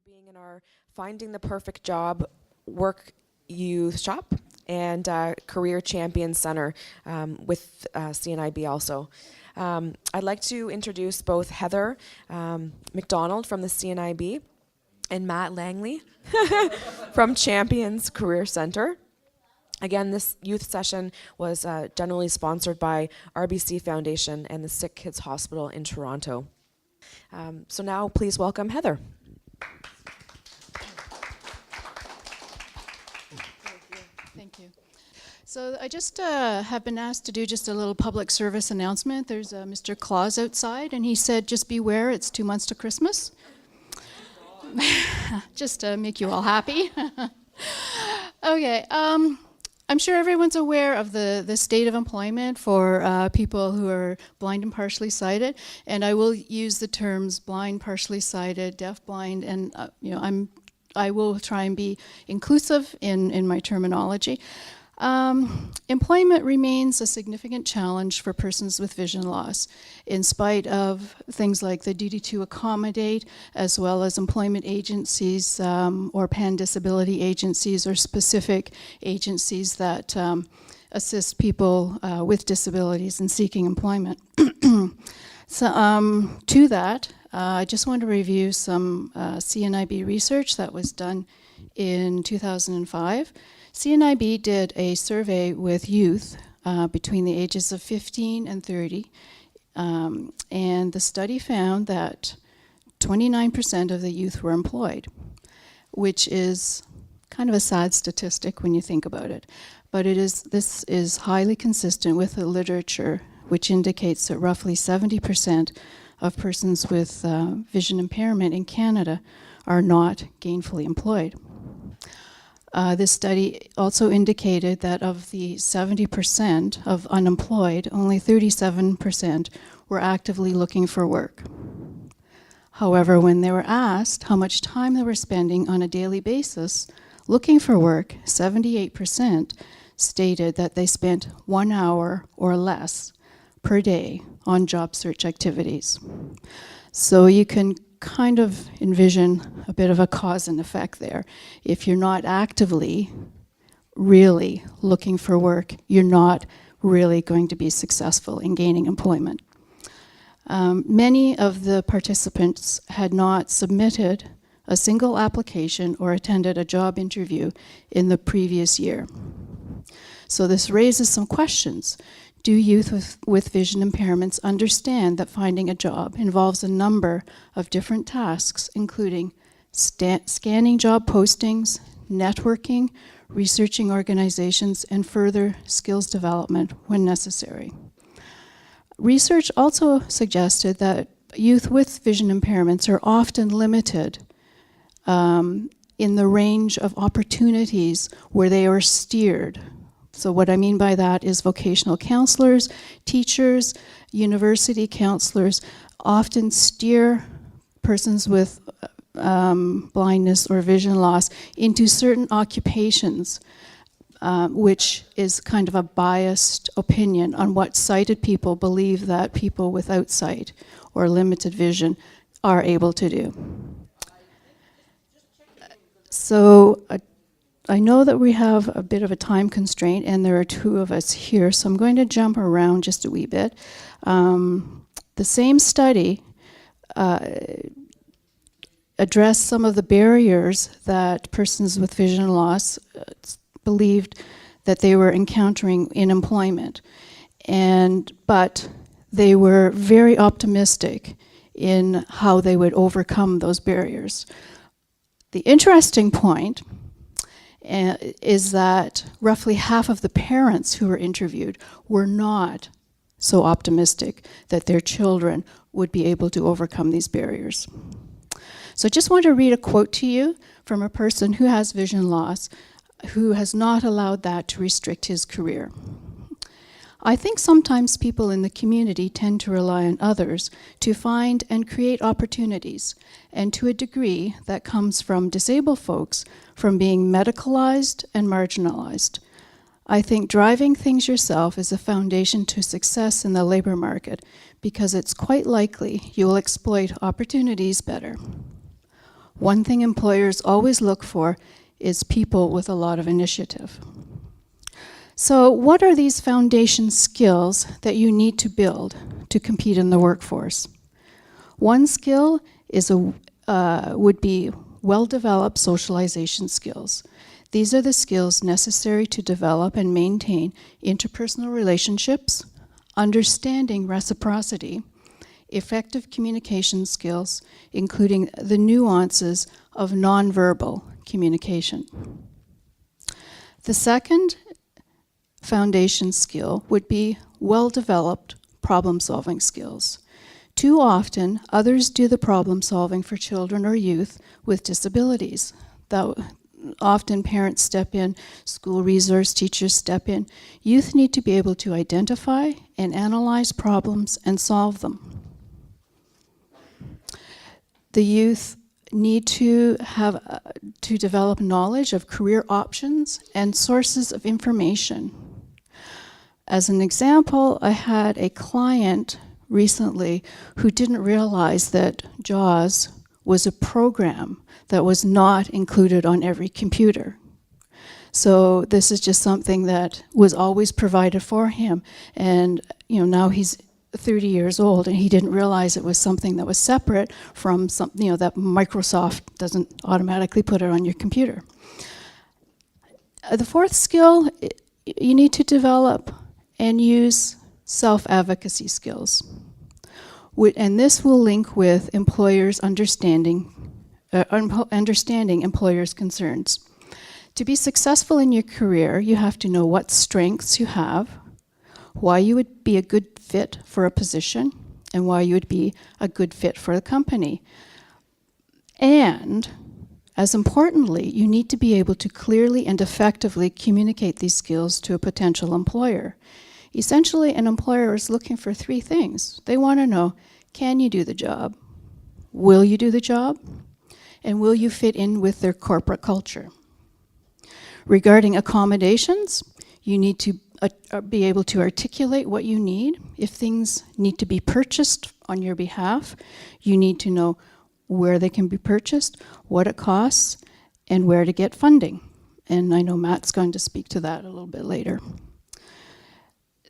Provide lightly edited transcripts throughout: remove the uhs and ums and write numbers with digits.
being in our Finding the Perfect Job Work Youth Shop and Career Champion Center with CNIB also. I'd like to introduce both Heather MacDonald from the CNIB and Matt Langley from Champions Career Center. Again, this youth session was generally sponsored by RBC Foundation and the Sick Kids Hospital in Toronto. So now please welcome Heather. Thank you. So I just have been asked to do just a little public service announcement. There's Mr. Claus outside, and he said, just beware, it's 2 months to Christmas. Just to make you all happy. Okay, I'm sure everyone's aware of the state of employment for people who are blind and partially sighted, and I will use the terms blind, partially sighted, deaf, blind, and I will try and be inclusive in my terminology. Employment remains a significant challenge for persons with vision loss, in spite of things like the duty to accommodate, as well as employment agencies or pan-disability agencies or specific agencies that assist people with disabilities in seeking employment. So to that, I just want to review some CNIB research that was done in 2005. CNIB did a survey with youth between the ages of 15 and 30, and the study found that 29% of the youth were employed, which is kind of a sad statistic when you think about it. But this is highly consistent with the literature, which indicates that roughly 70% of persons with vision impairment in Canada are not gainfully employed. This study also indicated that of the 70% of unemployed, only 37% were actively looking for work. However, when they were asked how much time they were spending on a daily basis looking for work, 78% stated that they spent 1 hour or less per day on job search activities. So you can kind of envision a bit of a cause and effect there. If you're not actively really looking for work, you're not really going to be successful in gaining employment. Many of the participants had not submitted a single application or attended a job interview in the previous year. So this raises some questions. Do youth with vision impairments understand that finding a job involves a number of different tasks, including scanning job postings, networking, researching organizations, and further skills development when necessary? Research also suggested that youth with vision impairments are often limited in the range of opportunities where they are steered. So what I mean by that is vocational counselors, teachers, university counselors often steer persons with blindness or vision loss into certain occupations, which is kind of a biased opinion on what sighted people believe that people without sight or limited vision are able to do. So I know that we have a bit of a time constraint, and there are two of us here, so I'm going to jump around just a wee bit. The same study addressed some of the barriers that persons with vision loss believed that they were encountering in employment, but they were very optimistic in how they would overcome those barriers. The interesting point is that roughly half of the parents who were interviewed were not so optimistic that their children would be able to overcome these barriers. So I just want to read a quote to you from a person who has vision loss, who has not allowed that to restrict his career. I think sometimes people in the community tend to rely on others to find and create opportunities, and to a degree that comes from disabled folks from being medicalized and marginalized. I think driving things yourself is a foundation to success in the labor market because it's quite likely you will exploit opportunities better. One thing employers always look for is people with a lot of initiative. So what are these foundation skills that you need to build to compete in the workforce? One skill would be well-developed socialization skills. These are the skills necessary to develop and maintain interpersonal relationships, understanding reciprocity, effective communication skills, including the nuances of nonverbal communication. The second foundation skill would be well-developed problem-solving skills. Too often, others do the problem-solving for children or youth with disabilities. Often parents step in, school resource teachers step in. Youth need to be able to identify and analyze problems and solve them. The youth need to have to develop knowledge of career options and sources of information. As an example, I had a client recently who didn't realize that JAWS was a program that was not included on every computer. So this is just something that was always provided for him, and now he's 30 years old and he didn't realize it was something that was separate from something that Microsoft doesn't automatically put it on your computer. The fourth skill, you need to develop and use self-advocacy skills. And this will link with employers understanding employers' concerns. To be successful in your career, you have to know what strengths you have, why you would be a good fit for a position, and why you would be a good fit for the company. And, as importantly, you need to be able to clearly and effectively communicate these skills to a potential employer. Essentially, an employer is looking for three things. They want to know, can you do the job? Will you do the job? And will you fit in with their corporate culture? Regarding accommodations, you need to be able to articulate what you need. If things need to be purchased on your behalf, you need to know where they can be purchased, what it costs, and where to get funding. And I know Matt's going to speak to that a little bit later.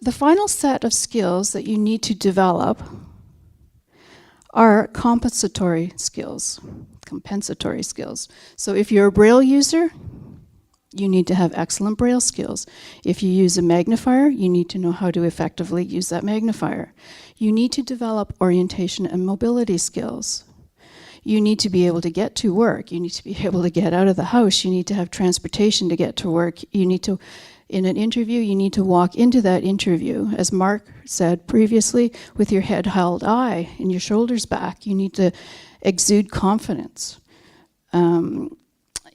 The final set of skills that you need to develop are compensatory skills. So if you're a Braille user, you need to have excellent Braille skills. If you use a magnifier, you need to know how to effectively use that magnifier. You need to develop orientation and mobility skills. You need to be able to get to work. You need to be able to get out of the house. You need to have transportation to get to work. You need to, in an interview, you need to walk into that interview, as Mark said previously, with your head held high and your shoulders back. You need to exude confidence.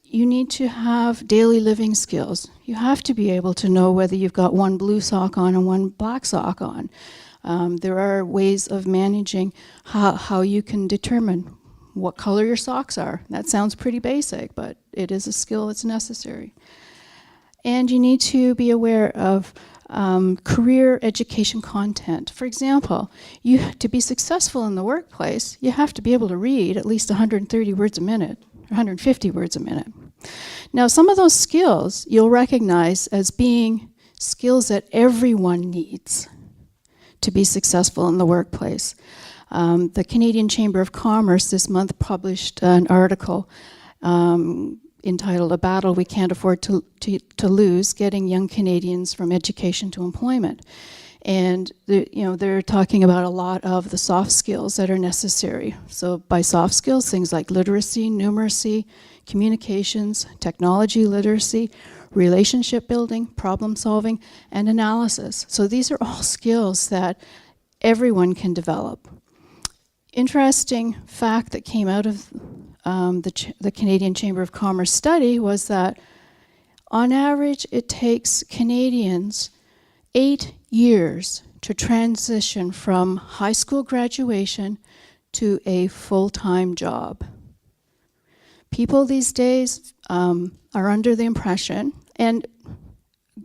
You need to have daily living skills. You have to be able to know whether you've got one blue sock on and one black sock on. There are ways of managing how you can determine what color your socks are. That sounds pretty basic, but it is a skill that's necessary. And you need to be aware of career education content. For example, to be successful in the workplace, you have to be able to read at least 130 words a minute, 150 words a minute. Now, some of those skills you'll recognize as being skills that everyone needs to be successful in the workplace. The Canadian Chamber of Commerce this month published an article entitled "A Battle We Can't Afford to Lose: Getting Young Canadians from Education to Employment." And they're talking about a lot of the soft skills that are necessary. So by soft skills, things like literacy, numeracy, communications, technology literacy, relationship building, problem solving, and analysis. So these are all skills that everyone can develop. Interesting fact that came out of the Canadian Chamber of Commerce study was that on average it takes Canadians 8 years to transition from high school graduation to a full-time job. People these days are under the impression, and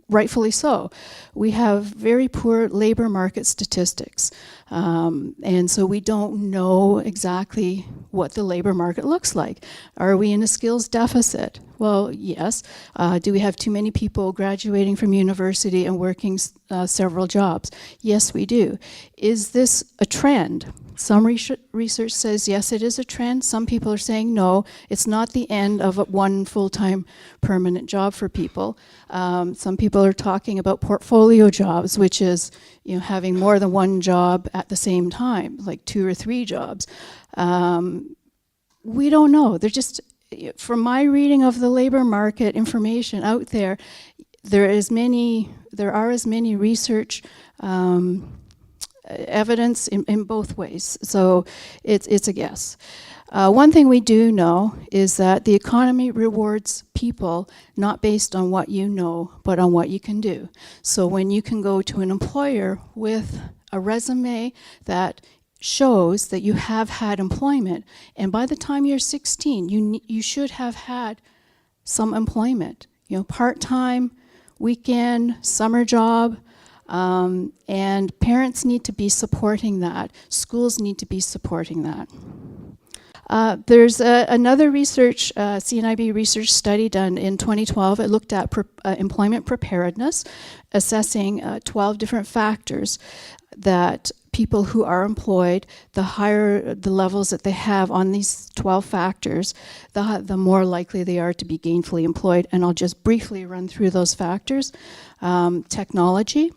rightfully so, we have very poor labor market statistics. And so we don't know exactly what the labor market looks like. Are we in a skills deficit? Well, yes. Do we have too many people graduating from university and working several jobs? Yes, we do. Is this a trend? Some research says yes, it is a trend. Some people are saying no, it's not the end of one full-time permanent job for people. Some people are talking about portfolio jobs, which is having more than one job at the same time, like 2 or 3 jobs. We don't know. They're just, from my reading of the labor market information out there, there are as many research evidence in both ways. So it's a guess. One thing we do know is that the economy rewards people not based on what you know, but on what you can do. So when you can go to an employer with a resume that shows that you have had employment, and by the time you're 16, you should have had some employment, part-time, weekend, summer job, and parents need to be supporting that. Schools need to be supporting that. There's another research, CNIB research study done in 2012. It looked at employment preparedness, assessing 12 different factors that people who are employed, the higher the levels that they have on these 12 factors, the more likely they are to be gainfully employed. And I'll just briefly run through those factors. Technology,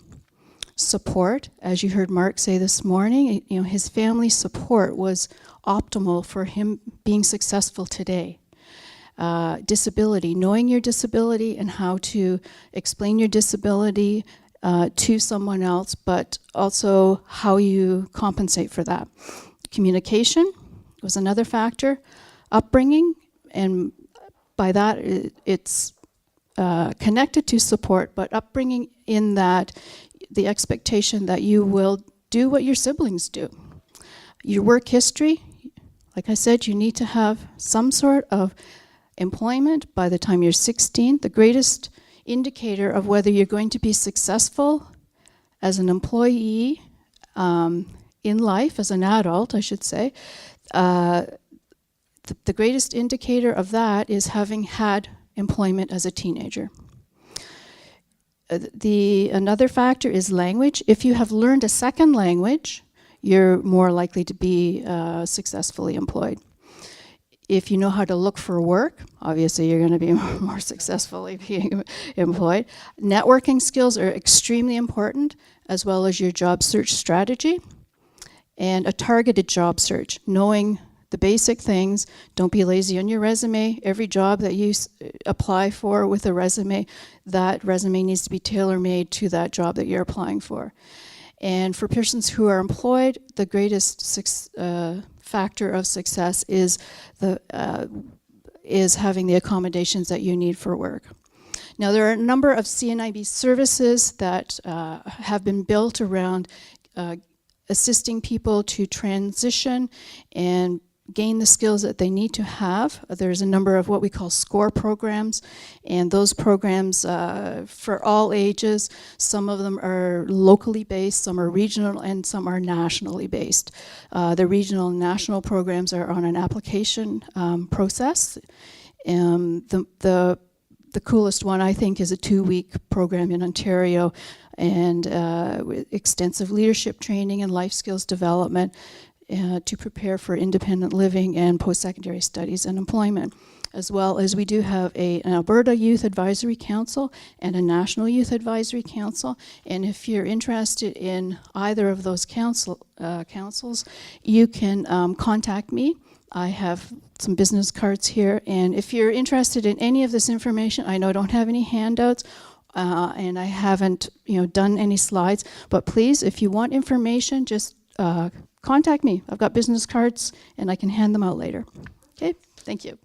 support, as you heard Mark say this morning, his family support was optimal for him being successful today. Disability, knowing your disability and how to explain your disability to someone else, but also how you compensate for that. Communication was another factor. Upbringing, and by that it's connected to support, but upbringing in that the expectation that you will do what your siblings do. Your work history, like I said, you need to have some sort of employment by the time you're 16. The greatest indicator of whether you're going to be successful as an employee in life, as an adult, I should say, the greatest indicator of that is having had employment as a teenager. Another factor is language. If you have learned a second language, you're more likely to be successfully employed. If you know how to look for work, obviously you're going to be more successfully being employed. Networking skills are extremely important, as well as your job search strategy. And a targeted job search, knowing the basic things. Don't be lazy on your resume. Every job that you apply for with a resume, that resume needs to be tailor-made to that job that you're applying for. And for persons who are employed, the greatest factor of success is having the accommodations that you need for work. Now, there are a number of CNIB services that have been built around assisting people to transition and gain the skills that they need to have. There's a number of what we call SCORE programs, and those programs for all ages. Some of them are locally based, some are regional, and some are nationally based. The regional and national programs are on an application process. The coolest one, I think, is a 2-week program in Ontario, and with extensive leadership training and life skills development to prepare for independent living and post-secondary studies and employment. As well as we do have an Alberta Youth Advisory Council and a National Youth Advisory Council. And if you're interested in either of those councils, you can contact me. I have some business cards here. And if you're interested in any of this information, I know I don't have any handouts, and I haven't done any slides, but please, if you want information, just contact me. I've got business cards and I can hand them out later. Okay, thank you.